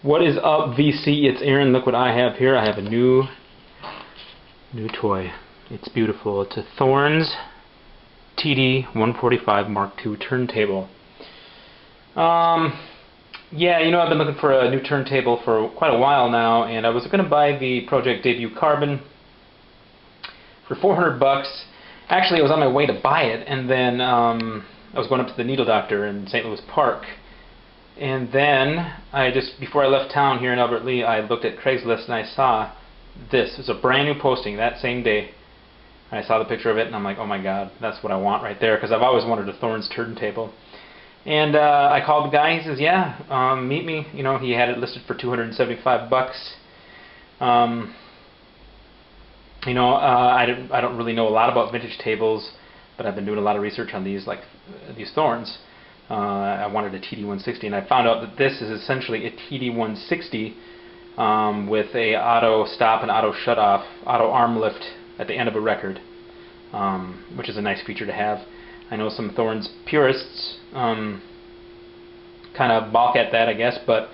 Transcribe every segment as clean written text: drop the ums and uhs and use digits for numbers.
What is up, VC? It's Aaron. Look what I have here. I have a new toy. It's beautiful. It's a Thorens TD-145 Mark II turntable. Yeah, you know, I've been looking for a new turntable for quite a while now, and I was going to buy the Project Debut Carbon for $400. Actually, I was on my way to buy it, and then I was going up to the needle doctor in St. Louis Park. And then, before I left town here in Albert Lea, I looked at Craigslist and I saw this. It was a brand new posting that same day. And I saw the picture of it and I'm like, oh my god, that's what I want right there, because I've always wanted a Thorens turntable. And I called the guy. He says, yeah, meet me. You know, he had it listed for $275. You know, I don't really know a lot about vintage tables, but I've been doing a lot of research on these Thorens. I wanted a TD-160, and I found out that this is essentially a TD-160 with a auto stop and auto shut off, auto arm lift at the end of a record, which is a nice feature to have. I know some Thorens purists kind of balk at that, I guess, but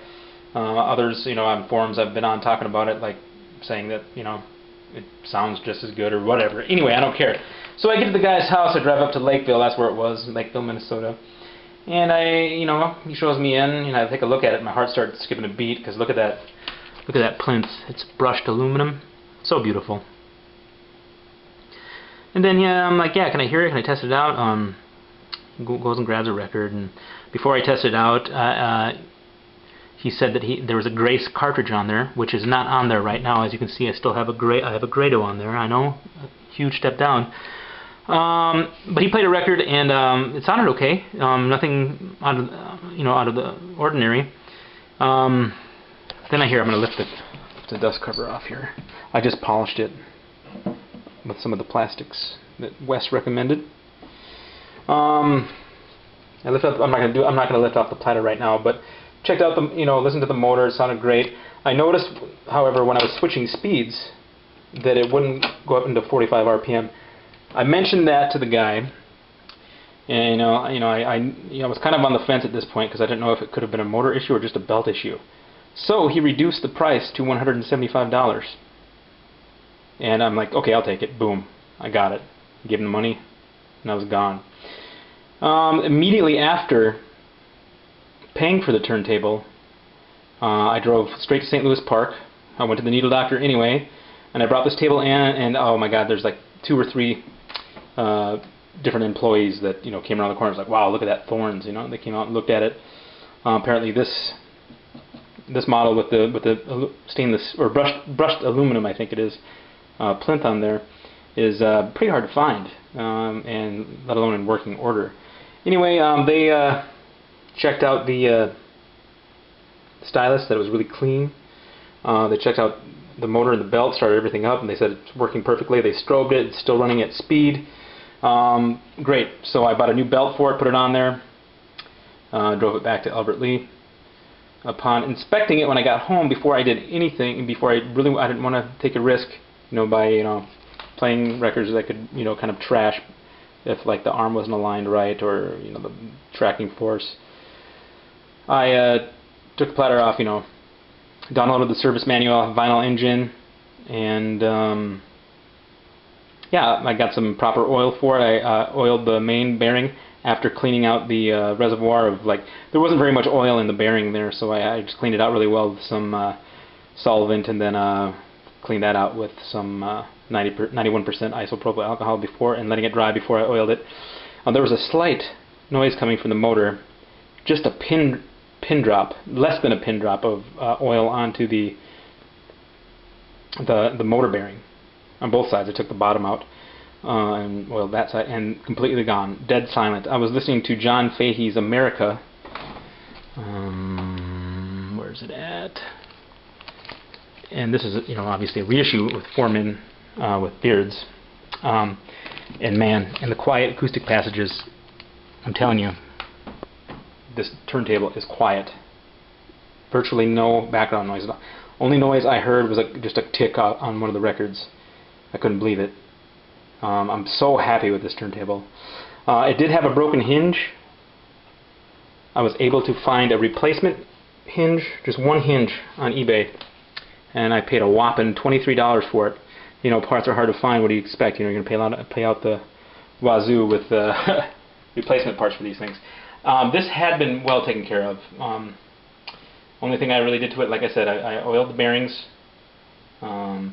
others, you know, on forums I've been on talking about it, like saying that, you know, it sounds just as good or whatever. Anyway, I don't care. So I get to the guy's house. I drive up to Lakeville. That's where it was, Lakeville, Minnesota. And you know, he shows me in, and I take a look at it, and my heart starts skipping a beat, because look at that plinth. It's brushed aluminum. So beautiful. And then, yeah, I'm like, yeah, can I hear it? Can I test it out? Goes and grabs a record, and before I test it out, he said that there was a Grace cartridge on there, which is not on there right now. As you can see, I still have a Grado on there. I know, a huge step down. But he played a record, and it sounded okay. Nothing out of the ordinary. Then I hear, I'm going to lift the dust cover off here. I just polished it with some of the plastics that Wes recommended. I'm not going to lift off the platter right now, but checked out listened to the motor. It sounded great. I noticed, however, when I was switching speeds, that it wouldn't go up into 45 RPM. I mentioned that to the guy, and I was kind of on the fence at this point, because I didn't know if it could have been a motor issue or just a belt issue. So he reduced the price to $175, and I'm like, okay, I'll take it. Boom, I got it. Gave him the money, and I was gone. Immediately after paying for the turntable, I drove straight to St. Louis Park. I went to the needle doctor anyway, and I brought this table in, and oh my god, there's like 2 or 3 different employees that came around the corner. It was like, wow, look at that Thorens. They came out and looked at it. Apparently, this model with the stainless or brushed aluminum, I think it is, plinth on there, is pretty hard to find, and let alone in working order. Anyway, they checked out the stylus, that it was really clean. They checked out the motor and the belt, started everything up, and they said it's working perfectly. They strobed it. It's still running at speed. Great. So I bought a new belt for it, put it on there, drove it back to Albert Lea. Upon inspecting it when I got home, before I did anything, I didn't want to take a risk, by playing records that could kind of trash if like the arm wasn't aligned right, or the tracking force. I took the platter off, downloaded the service manual, vinyl engine, and yeah, I got some proper oil for it. I oiled the main bearing after cleaning out the reservoir of, there wasn't very much oil in the bearing there, so I just cleaned it out really well with some solvent, and then cleaned that out with some 91% isopropyl alcohol before, and letting it dry before I oiled it. There was a slight noise coming from the motor, just a pin drop, less than a pin drop of oil onto the motor bearing on both sides. I took the bottom out and oiled that side, and completely gone, dead silent. I was listening to John Fahey's America. Where's it at? And this is obviously a reissue with 4 men with beards. And man, in the quiet acoustic passages, I'm telling you, this turntable is quiet. Virtually no background noise. The only noise I heard was just a tick on one of the records. I couldn't believe it. I'm so happy with this turntable. It did have a broken hinge. I was able to find a replacement hinge, just one hinge on eBay, and I paid a whopping $23 for it. You know, parts are hard to find. What do you expect? You know, you're going to pay out the wazoo with replacement parts for these things. This had been well taken care of. Only thing I really did to it, like I said, I oiled the bearings, and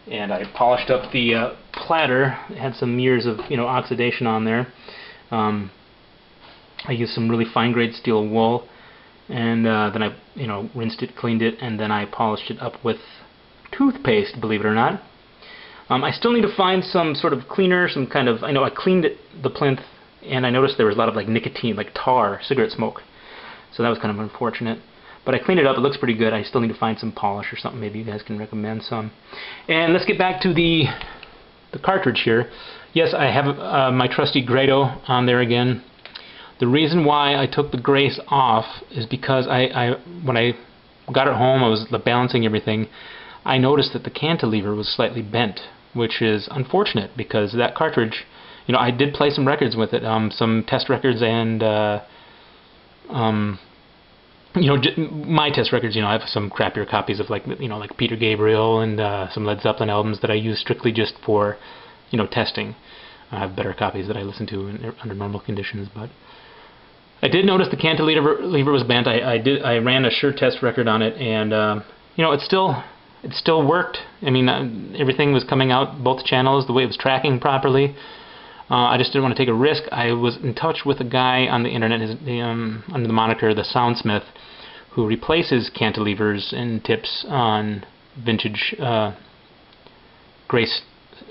I polished up the platter. It had some years of oxidation on there. I used some really fine grade steel wool, and then I rinsed it, cleaned it, and then I polished it up with toothpaste, believe it or not. I still need to find some sort of cleaner, some kind of, I cleaned the plinth, and I noticed there was a lot of like nicotine, like tar, cigarette smoke. So that was kind of unfortunate. But I cleaned it up, it looks pretty good. I still need to find some polish or something, maybe you guys can recommend some. And let's get back to the cartridge here. Yes, I have my trusty Grado on there again. The reason why I took the grace off is because when I got it home, I was balancing everything. I noticed that the cantilever was slightly bent, which is unfortunate because that cartridge, I did play some records with it, some test records and my test records. I have some crappier copies of like Peter Gabriel and some Led Zeppelin albums that I use strictly just for testing. I have better copies that I listen to under normal conditions, but I did notice the cantilever was bent. I ran a sure test record on it, and it still worked. I mean, everything was coming out, both channels, the way it was tracking properly. I just didn't want to take a risk. I was in touch with a guy on the internet, under the moniker The Soundsmith, who replaces cantilevers and tips on vintage Grace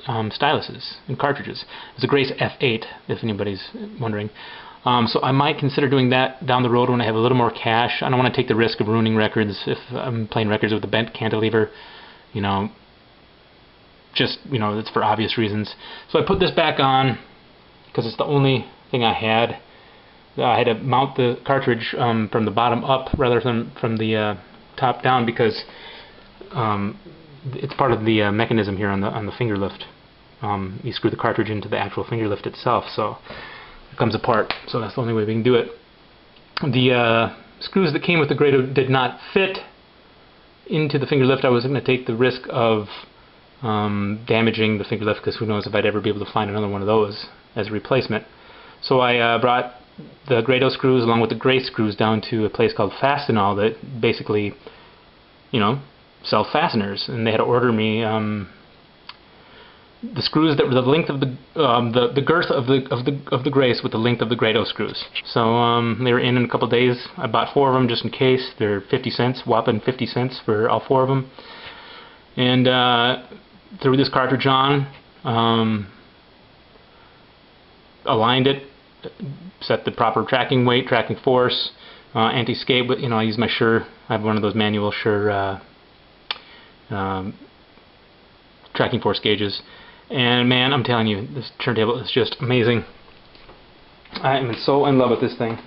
styluses and cartridges. It's a Grace F8, if anybody's wondering. So I might consider doing that down the road when I have a little more cash. I don't want to take the risk of ruining records if I'm playing records with a bent cantilever. It's for obvious reasons. So I put this back on because it's the only thing I had. I had to mount the cartridge from the bottom up rather than from the top down because it's part of the mechanism here on the finger lift. You screw the cartridge into the actual finger lift itself, so it comes apart. So that's the only way we can do it. The screws that came with the Grado did not fit into the finger lift. I wasn't going to take the risk of damaging the finger lift because who knows if I'd ever be able to find another one of those as a replacement. So I brought the Grado screws along with the Grace screws down to a place called Fastenal that basically, sell fasteners, and they had to order me the screws that were the length of the girth of the Grace with the length of the Grado screws. So they were in a couple days. I bought 4 of them just in case. They're 50 cents, whopping 50 cents for all 4 of them. And threw this cartridge on, aligned it, set the proper tracking weight, tracking force, anti-skate. But I use my Shure. I have one of those manual Shure tracking force gauges. And man, I'm telling you, this turntable is just amazing. I am so in love with this thing.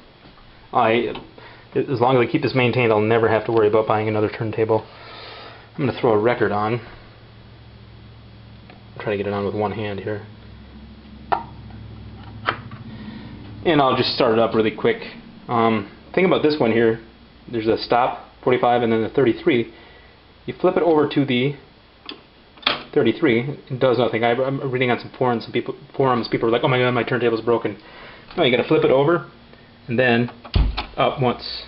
As long as I keep this maintained, I'll never have to worry about buying another turntable. I'm going to throw a record on. Try to get it on with one hand here. And I'll just start it up really quick. Thing about this one here, there's a stop, 45, and then the 33. You flip it over to the 33, it does nothing. I'm reading on some forums, people are like, oh my god, my turntable's broken. No, you gotta flip it over, and then up once.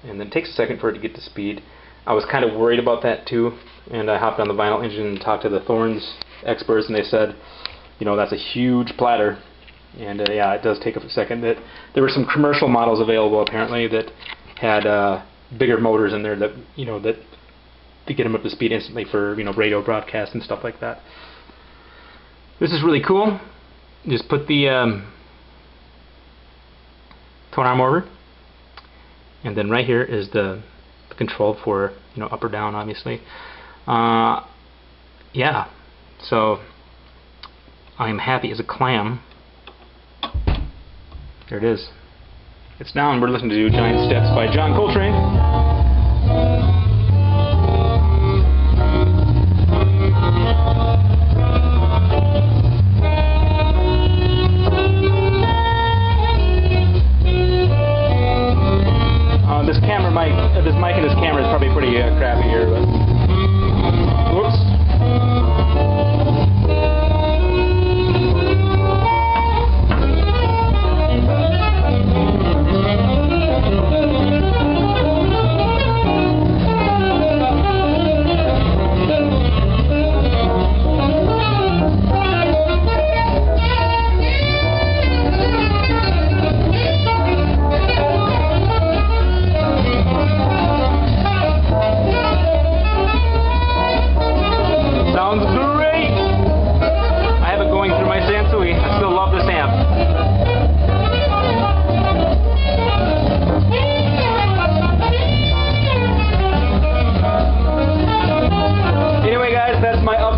And then it takes a second for it to get to speed. I was kind of worried about that too, and I hopped on the vinyl engine and talked to the Thorens experts, and they said, that's a huge platter. And yeah, it does take a second. There were some commercial models available apparently that had bigger motors in there that to get them up to speed instantly for radio broadcasts and stuff like that. This is really cool. Just put the tone arm over, and then right here is the control for up or down, obviously. Yeah, so I'm happy as a clam. There it is. It's down. We're listening to Giant Steps by John Coltrane. This mic and this camera is probably pretty crappy here, but whoops.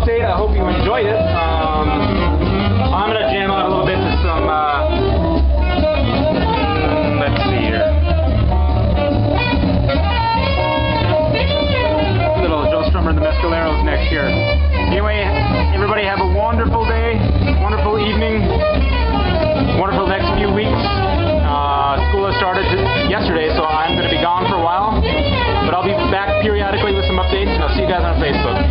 I hope you enjoyed it. I'm going to jam out a little bit to some, let's see here. Little Joe Strummer and the Mescaleros next here. Anyway, everybody have a wonderful day, wonderful evening, wonderful next few weeks. School has started yesterday, so I'm going to be gone for a while. But I'll be back periodically with some updates, and I'll see you guys on Facebook.